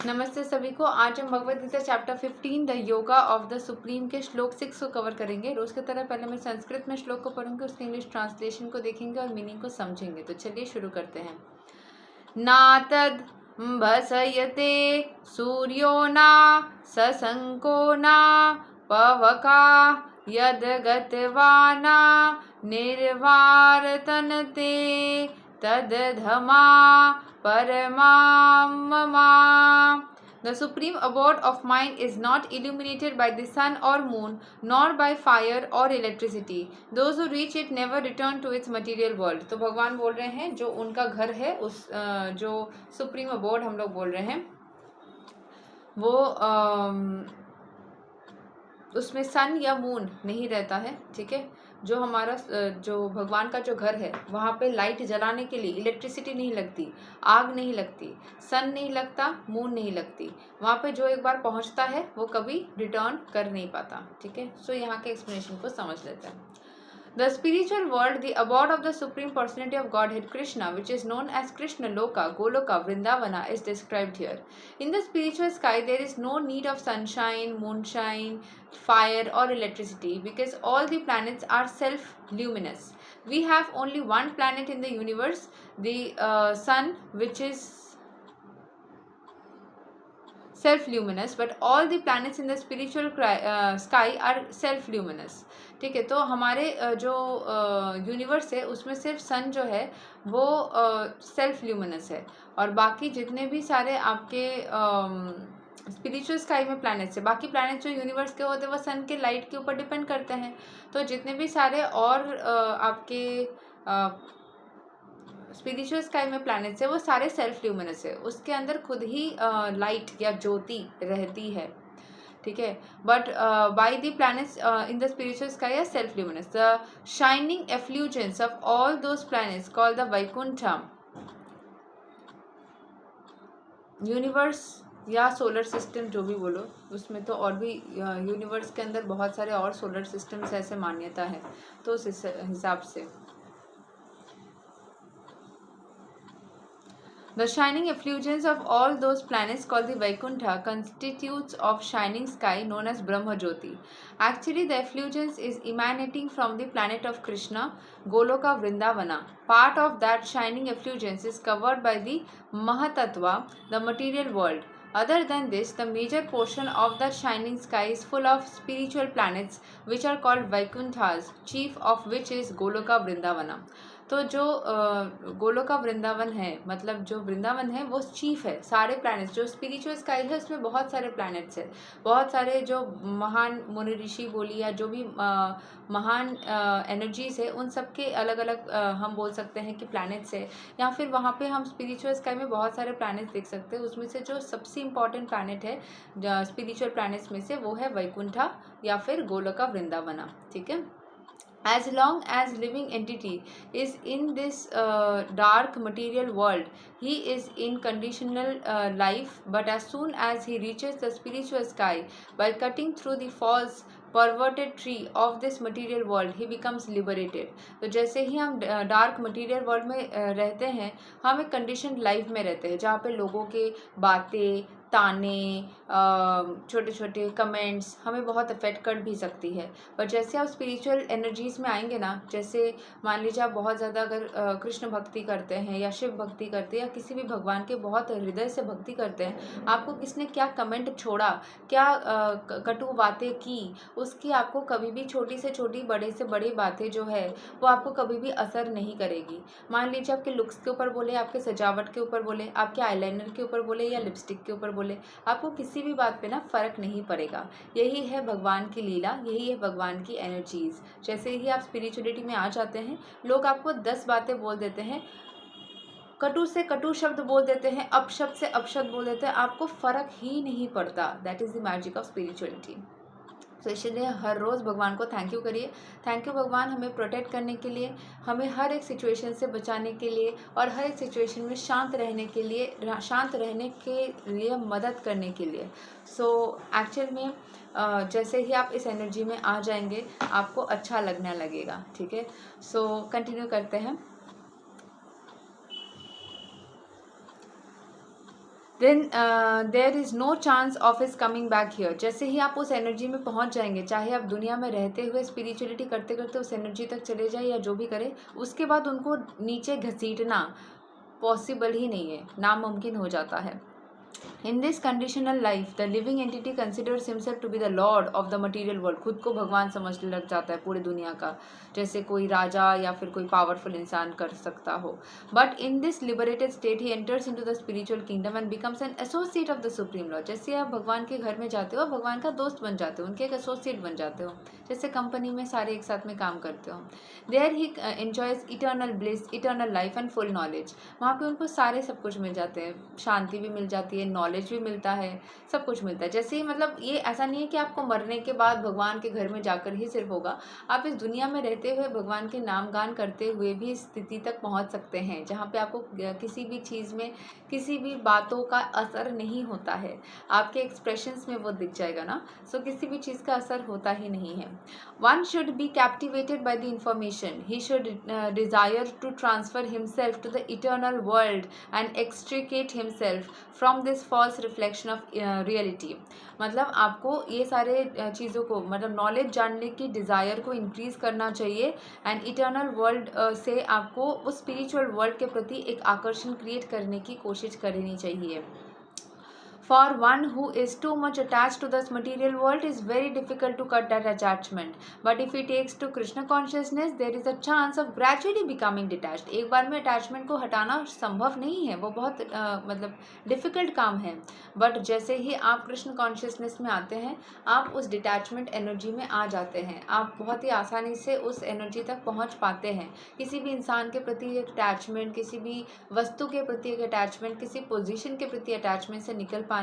नमस्ते सभी को। आज हम Bhagavad Gita chapter 15 the yoga of the supreme के श्लोक 6 को कवर करेंगे। रोज की तरह पहले मैं संस्कृत में श्लोक को पढ़ूंगी, उसके इंग्लिश ट्रांसलेशन को देखेंगे और मीनिंग को समझेंगे। तो चलिए शुरू करते हैं। नातद भसयते सूर्यो ना सशंको ना पवका यद गतवाना निर्वारतनते तदधमा Paramamama. The supreme abode of mind is not illuminated by the sun or moon, nor by fire or electricity. Those who reach it never return to its material world. तो भगवान बोल रहे हैं जो उनका घर है, उस जो सुप्रीम अबोर्ड हम लोग बोल रहे हैं, वो उसमें सन या मून नहीं रहता है। ठीक है, जो हमारा जो भगवान का जो घर है वहाँ पे लाइट जलाने के लिए इलेक्ट्रिसिटी नहीं लगती, आग नहीं लगती, सन नहीं लगता, मून नहीं लगती। वहाँ पे जो एक बार पहुँचता है वो कभी रिटर्न कर नहीं पाता। ठीक है, सो यहाँ के एक्सप्लेनेशन को समझ लेते हैं। The spiritual world, the abode of the Supreme Personality of Godhead Krishna, which is known as Krishna Loka, Goloka, Vrindavana, is described here. In the spiritual sky, there is no need of sunshine, moonshine, fire or electricity because all the planets are self-luminous. We have only one planet in the universe, the sun, which is self-luminous, but all the planets in the spiritual sky are self-luminous. ठीक है, तो हमारे जो universe है उसमें सिर्फ सन जो है वो सेल्फ ल्यूमिनस है, और बाकी जितने भी सारे आपके स्पिरिचुअल स्काई में प्लैनेट्स है, बाकी प्लैनेट्स जो यूनिवर्स के होते हैं वो सन के लाइट के ऊपर डिपेंड करते हैं। तो जितने भी सारे और आपके स्पिरिचुअल स्काई में प्लैनेट्स है वो सारे सेल्फ ल्यूमिनस है, उसके अंदर खुद ही लाइट या ज्योति रहती है। ठीक है, but by the planets in the spiritual sky are self luminous. The shining effulgence of all those planets called the Vaikuntham universe या सोलर सिस्टम, जो भी बोलो, उसमें तो और भी यूनिवर्स के अंदर बहुत सारे और सोलर सिस्टम्स ऐसे मान्यता है, तो उस हिसाब से The shining effulgence of all those planets called the Vaikuntha constitutes of shining sky known as Brahma Jyoti. Actually, the effulgence is emanating from the planet of Krishna, Goloka Vrindavana. Part of that shining effulgence is covered by the Mahatattva, the material world. Other than this, the major portion of the shining sky is full of spiritual planets which are called Vaikunthas, chief of which is Goloka Vrindavana. तो जो गोलोका वृंदावन है, मतलब जो वृंदावन है वो chief है। सारे planets जो स्पिरिचुअल स्काई है उसमें बहुत सारे प्लैनेट्स है, बहुत सारे जो महान मुनि ऋषि बोली या जो भी महान एनर्जीज है उन सब के अलग अलग हम बोल सकते हैं कि प्लैनेट्स है, या फिर वहाँ पे हम स्पिरिचुअल स्काई में बहुत सारे प्लैनेट्स देख सकते हैं। उसमें से जो सबसे इम्पॉर्टेंट प्लैनेट है स्पिरिचुअल प्लैनेट्स में से वो है वैकुंठा या फिर गोलोका वृंदावना। ठीक है, as long as living entity is in this dark material world, he is in conditional life, but as soon as he reaches the spiritual sky by cutting through the false perverted tree of this material world, he becomes liberated. तो जैसे ही हम dark material world में रहते हैं, हम एक condition life में रहते हैं जहाँ पे लोगों के बातें, ताने, छोटे छोटे कमेंट्स हमें बहुत अफेक्ट कर भी सकती है। पर जैसे आप स्पिरिचुअल एनर्जीज़ में आएंगे ना, जैसे मान लीजिए आप बहुत ज़्यादा अगर कृष्ण भक्ति करते हैं या शिव भक्ति करते हैं या किसी भी भगवान के बहुत हृदय से भक्ति करते हैं, आपको किसने क्या कमेंट छोड़ा, क्या कटु बातें की, उसकी आपको कभी भी छोटी से छोटी, बड़े से बड़ी बातें जो है वो आपको कभी भी असर नहीं करेगी। मान लीजिए आपके लुक्स के ऊपर बोले, आपके सजावट के ऊपर बोले, आपके आईलाइनर के ऊपर बोले या लिपस्टिक के ऊपर बोले, आपको किसी भी बात पे ना फ़र्क नहीं पड़ेगा। यही है भगवान की लीला, यही है भगवान की एनर्जीज़। जैसे ही आप स्पिरिचुअलिटी में आ जाते हैं, लोग आपको 10 बातें बोल देते हैं, कटु से कटु शब्द बोल देते हैं, अपशब्द से अपशब्द बोल देते हैं, आपको फ़र्क ही नहीं पड़ता। That is the magic of spirituality. तो इसलिए हर रोज़ भगवान को थैंक यू करिए। थैंक यू भगवान, हमें प्रोटेक्ट करने के लिए, हमें हर एक सिचुएशन से बचाने के लिए और हर एक सिचुएशन में शांत रहने के लिए, शांत रहने के लिए मदद करने के लिए। सो एक्चुअल में जैसे ही आप इस एनर्जी में आ जाएंगे आपको अच्छा लगने लगेगा। ठीक है, सो कंटिन्यू करते हैं। Then there is no chance of his coming back here. जैसे ही आप उस एनर्जी में पहुंच जाएंगे, चाहे आप दुनिया में रहते हुए स्पिरिचुअलिटी करते करते उस एनर्जी तक चले जाए या जो भी करें, उसके बाद उनको नीचे घसीटना पॉसिबल ही नहीं है, नामुमकिन हो जाता है। In this conditional life, the living entity considers himself to be the lord of the material world। खुद को भगवान समझने लग जाता है पूरी दुनिया का, जैसे कोई राजा या फिर कोई पावरफुल इंसान कर सकता हो। But in this liberated state he enters into the spiritual kingdom and becomes an associate of the supreme Lord. जैसे आप भगवान के घर में जाते हो, भगवान का दोस्त बन जाते हो, उनके एक एसोसिएट बन जाते हो, जैसे कंपनी में सारे एक साथ में काम करते हो। There he enjoys eternal bliss, eternal life and full knowledge. वहाँ पे उनको सारे सब कुछ मिल जाते हैं, शांति भी मिल जाती है, नॉलेज भी मिलता है, सब कुछ मिलता है। जैसे ही मतलब ये ऐसा नहीं है कि आपको मरने के बाद भगवान के घर में जाकर ही सिर्फ होगा, आप इस दुनिया में रहते हुए भगवान के नाम गान करते हुए भी इस स्थिति तक पहुंच सकते हैं जहाँ पे आपको किसी भी चीज़ में, किसी भी बातों का असर नहीं होता है। आपके एक्सप्रेशंस में वो दिख जाएगा ना, सो किसी भी चीज़ का असर होता ही नहीं है। One should be captivated by the information, he should desire to transfer himself to the eternal world and extricate himself from this false reflection of reality. मतलब आपको ये सारे चीज़ों को, मतलब नॉलेज जानने की डिज़ायर को इंक्रीज़ करना चाहिए एंड इटर्नल वर्ल्ड से आपको उस स्पिरिचुअल वर्ल्ड के प्रति एक आकर्षण क्रिएट करने की कोशिश करनी चाहिए। For one who is too much attached to this material world, is very difficult to cut that attachment. But if he takes to Krishna consciousness, there is a chance of gradually becoming detached। एक बार में attachment को हटाना संभव नहीं है, वो बहुत मतलब डिफ़िकल्ट काम है। बट जैसे ही आप कृष्ण कॉन्शियसनेस में आते हैं, आप उस डिटैचमेंट एनर्जी में आ जाते हैं, आप बहुत ही आसानी से उस एनर्जी तक पहुंच पाते हैं। किसी भी इंसान के प्रति एक अटैचमेंट, किसी भी वस्तु के प्रति एक अटैचमेंट, किसी पोजीशन के प्रति अटैचमेंट से निकल पाना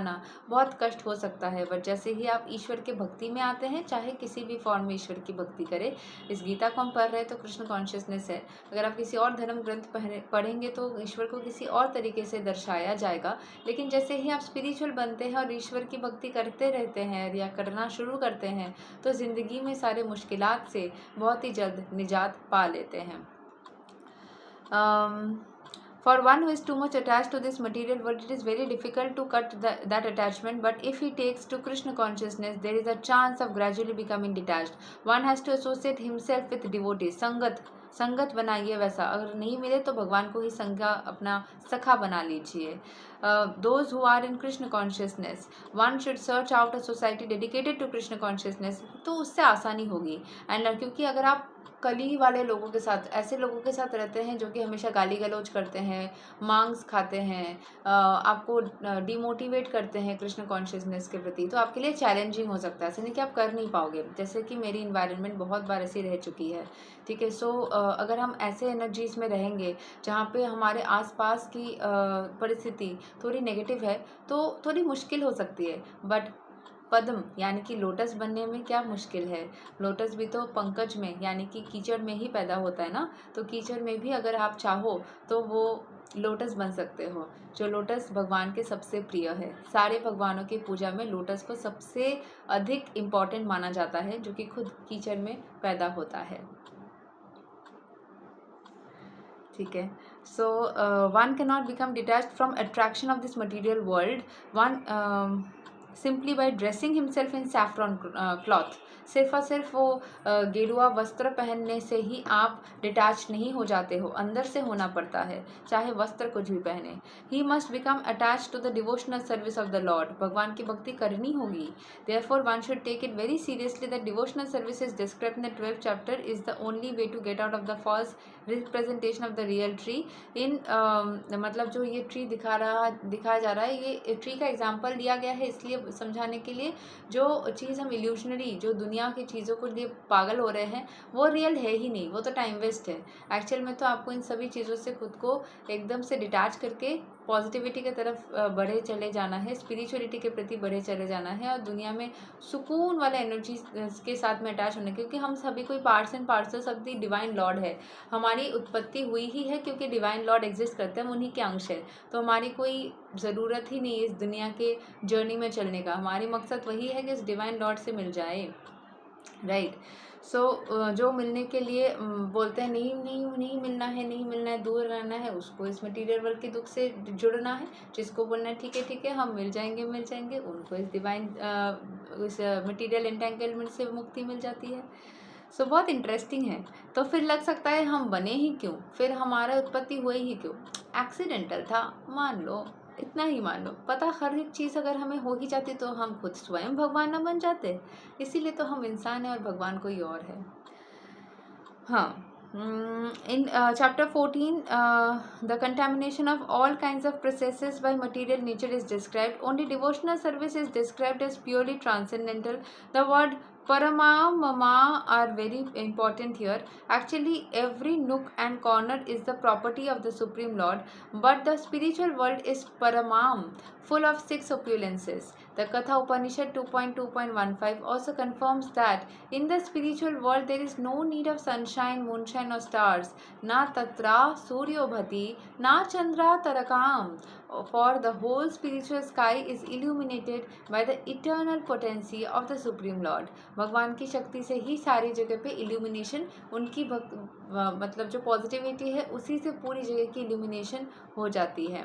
बहुत कष्ट हो सकता है। बट जैसे ही आप ईश्वर के भक्ति में आते हैं, चाहे किसी भी फॉर्म में ईश्वर की भक्ति करें, इस गीता को हम पढ़ रहे हैं तो कृष्ण कॉन्शियसनेस है, अगर आप किसी और धर्म ग्रंथ पढ़ेंगे तो ईश्वर को किसी और तरीके से दर्शाया जाएगा। लेकिन जैसे ही आप स्पिरिचुअल बनते हैं और ईश्वर की भक्ति करते रहते हैं या करना शुरू करते हैं, तो ज़िंदगी में सारे मुश्किलात से बहुत ही जल्द निजात पा लेते हैं। For one who is too much attached to this material world, it is very difficult to cut that attachment. But if he takes to Krishna consciousness, there is a chance of gradually becoming detached. One has to associate himself with devotees। संगत बनाइए वैसा, अगर नहीं मिले तो भगवान को ही संगा अपना सखा बना लीजिए। Those who are in Krishna consciousness, one should search out a society dedicated to Krishna consciousness। तो उससे आसानी होगी। एंड क्योंकि अगर आप कली वाले लोगों के साथ, ऐसे लोगों के साथ रहते हैं जो कि हमेशा गाली गलौज करते हैं, मांस खाते हैं, आपको डिमोटिवेट करते हैं कृष्ण कॉन्शियसनेस के प्रति, तो आपके लिए चैलेंजिंग हो सकता है। ऐसे नहीं कि आप कर नहीं पाओगे, जैसे कि मेरी इन्वायरमेंट बहुत बार ऐसी रह चुकी है। ठीक है, सो अगर हम ऐसे एनर्जीज में रहेंगे जहाँ पे हमारे आसपास की परिस्थिति थोड़ी नेगेटिव है, तो थोड़ी मुश्किल हो सकती है। बट पद्म यानी कि लोटस बनने में क्या मुश्किल है? लोटस भी तो पंकज में यानी कि कीचड़ में ही पैदा होता है ना, तो कीचड़ में भी अगर आप चाहो तो वो लोटस बन सकते हो। जो लोटस भगवान के सबसे प्रिय है, सारे भगवानों की पूजा में लोटस को सबसे अधिक इम्पॉर्टेंट माना जाता है, जो कि खुद कीचड़ में पैदा होता है। ठीक है, so one can not become detached from attraction of this material world one simply by dressing himself in saffron cloth. सिर्फ और सिर्फ वो गेरुआ वस्त्र पहनने से ही आप डिटैच नहीं हो जाते हो, अंदर से होना पड़ता है, चाहे वस्त्र कुछ भी पहने। He must become attached to the devotional service of the lord. भगवान की भक्ति करनी होगी। Therefore one should take it very seriously that devotional service is described in the 12th chapter is the only way to get out of the false representation of the real tree. In मतलब जो ये tree दिखाया जा रहा है, ये tree का example दिया गया है इसलिए समझाने के लिए, जो चीज़ हम इल्यूशनरी, जो दुनिया की चीज़ों को लिए पागल हो रहे हैं, वो रियल है ही नहीं, वो तो टाइम वेस्ट है। एक्चुअल में तो आपको इन सभी चीज़ों से खुद को एकदम से डिटैच करके पॉजिटिविटी की तरफ बढ़े चले जाना है, स्पिरिचुअलिटी के प्रति बढ़े चले जाना है और दुनिया में सुकून वाले एनर्जी के साथ में अटैच होने, क्योंकि हम सभी कोई parts and parcels of the divine Lord है। हमारी उत्पत्ति हुई ही है क्योंकि डिवाइन लॉर्ड एग्जिस्ट करते हैं, हम उन्हीं के अंश है। तो हमारी कोई ज़रूरत ही नहीं है इस दुनिया के जर्नी में चलने का, हमारी मकसद वही है कि इस डिवाइन लॉर्ड से मिल जाए। राइट। सो जो मिलने के लिए बोलते हैं नहीं नहीं नहीं मिलना है, नहीं मिलना है, दूर रहना है, उसको इस मटेरियल वर्ल्ड के दुख से जुड़ना है। जिसको बोलना है ठीक है हम मिल जाएंगे मिल जाएंगे, उनको इस डिवाइन इस मटेरियल एंटेंगलमेंट से मुक्ति मिल जाती है। सो बहुत इंटरेस्टिंग है। तो फिर लग सकता है हम बने ही क्यों, फिर हमारा उत्पत्ति हुई ही क्यों? एक्सीडेंटल था, मान लो, इतना ही मान लो। पता हर एक चीज़ अगर हमें हो ही जाती तो हम खुद स्वयं भगवान ना बन जाते? इसीलिए तो हम इंसान हैं और भगवान कोई और है। हाँ। In chapter 14, the contamination of all kinds of processes by material nature is described. Only devotional service is described as purely transcendental. The word Paramamama are very important here. Actually, every nook and corner is the property of the Supreme Lord, but the spiritual world is Paramam, full of six opulences. The Katha Upanishad 2.2.15 also confirms that in the spiritual world there is no need of sunshine, moonshine or stars. Na tatra suryobhati, na chandra tarakam. For the whole spiritual sky is illuminated by the eternal potency of the Supreme Lord. भगवान की शक्ति से ही सारी जगह पे illumination, उनकी मतलब जो पॉजिटिविटी है उसी से पूरी जगह की इल्यूमिनेशन हो जाती है।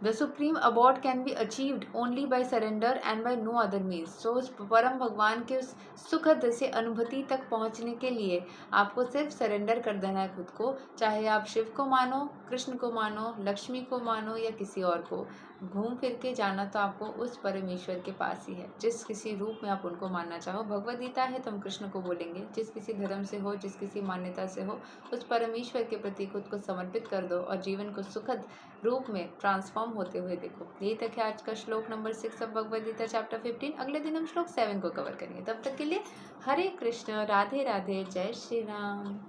The supreme abode can be achieved only by surrender and by no other means. So उस परम भगवान के उस सुखद से अनुभूति तक पहुंचने के लिए आपको सिर्फ सरेंडर कर देना है खुद को। चाहे आप शिव को मानो, कृष्ण को मानो, लक्ष्मी को मानो या किसी और को, घूम फिर के जाना तो आपको उस परमेश्वर के पास ही है, जिस किसी रूप में आप उनको मानना चाहो। भगवद गीता है तो हम कृष्ण को बोलेंगे। जिस किसी धर्म से हो, जिस किसी मान्यता से हो, उस परमेश्वर के प्रति खुद को समर्पित कर दो और जीवन को सुखद रूप में ट्रांसफॉर्म होते हुए देखो। यही तक है आज का श्लोक number 6 of Bhagavad Gita chapter 15। अगले दिन हम श्लोक 7 को कवर करेंगे। तब तक के लिए हरे कृष्ण, राधे राधे, जय श्री राम।